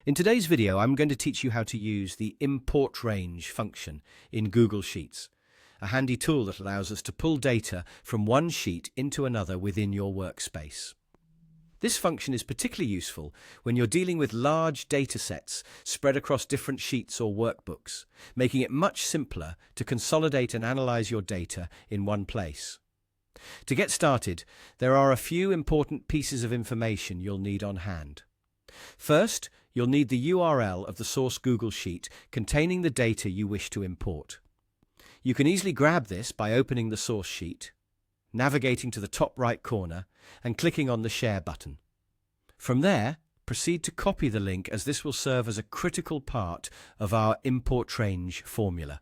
In today's video, I'm going to teach you how to use the import range function in Google Sheets, a handy tool that allows us to pull data from one sheet into another within your workspace. This function is particularly useful when you're dealing with large data sets spread across different sheets or workbooks, making it much simpler to consolidate and analyze your data in one place. To get started, there are a few important pieces of information you'll need on hand. First, you'll need the URL of the source Google Sheet containing the data you wish to import. You can easily grab this by opening the source sheet, navigating to the top right corner, and clicking on the Share button. From there, proceed to copy the link, as this will serve as a critical part of our import range formula.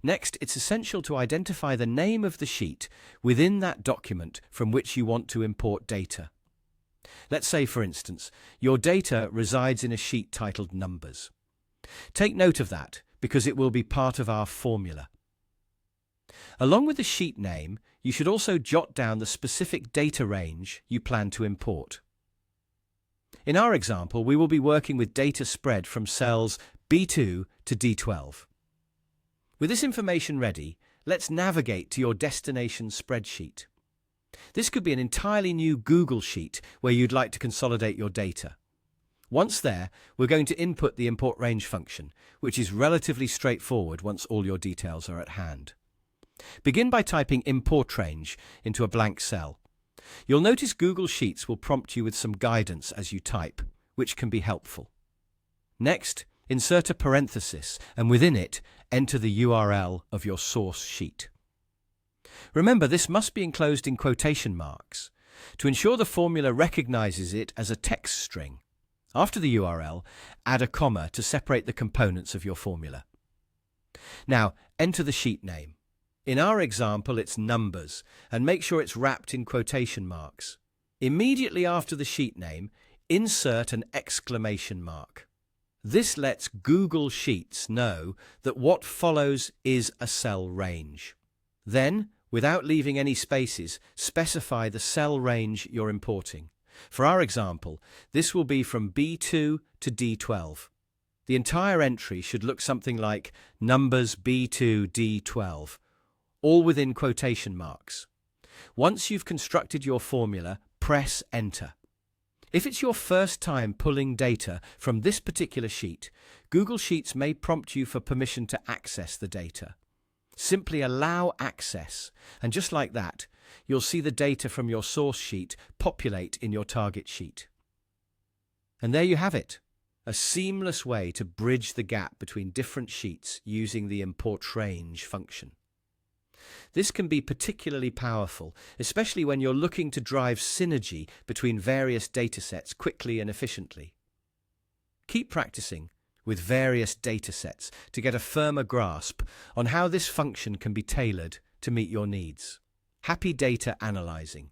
Next, it's essential to identify the name of the sheet within that document from which you want to import data. Let's say, for instance, your data resides in a sheet titled Numbers. Take note of that, because it will be part of our formula. Along with the sheet name, you should also jot down the specific data range you plan to import. In our example, we will be working with data spread from cells B2 to D12. With this information ready, let's navigate to your destination spreadsheet. This could be an entirely new Google Sheet where you'd like to consolidate your data. Once there, we're going to input the import range function, which is relatively straightforward once all your details are at hand. Begin by typing import range into a blank cell. You'll notice Google Sheets will prompt you with some guidance as you type, which can be helpful. Next, insert a parenthesis, and within it, enter the URL of your source sheet. Remember, this must be enclosed in quotation marks to ensure the formula recognizes it as a text string. After the URL, add a comma to separate the components of your formula. Now, enter the sheet name. In our example, it's Numbers, and make sure it's wrapped in quotation marks. Immediately after the sheet name, insert an exclamation mark. This lets Google Sheets know that what follows is a cell range. Then, without leaving any spaces, specify the cell range you're importing. For our example, this will be from B2 to D12. The entire entry should look something like Numbers B2 D12, all within quotation marks. Once you've constructed your formula, press Enter. If it's your first time pulling data from this particular sheet, Google Sheets may prompt you for permission to access the data. Simply allow access, and just like that, you'll see the data from your source sheet populate in your target sheet. And there you have it, a seamless way to bridge the gap between different sheets using the import range function. This can be particularly powerful, especially when you're looking to drive synergy between various datasets quickly and efficiently. Keep practicing with various datasets to get a firmer grasp on how this function can be tailored to meet your needs. Happy data analyzing!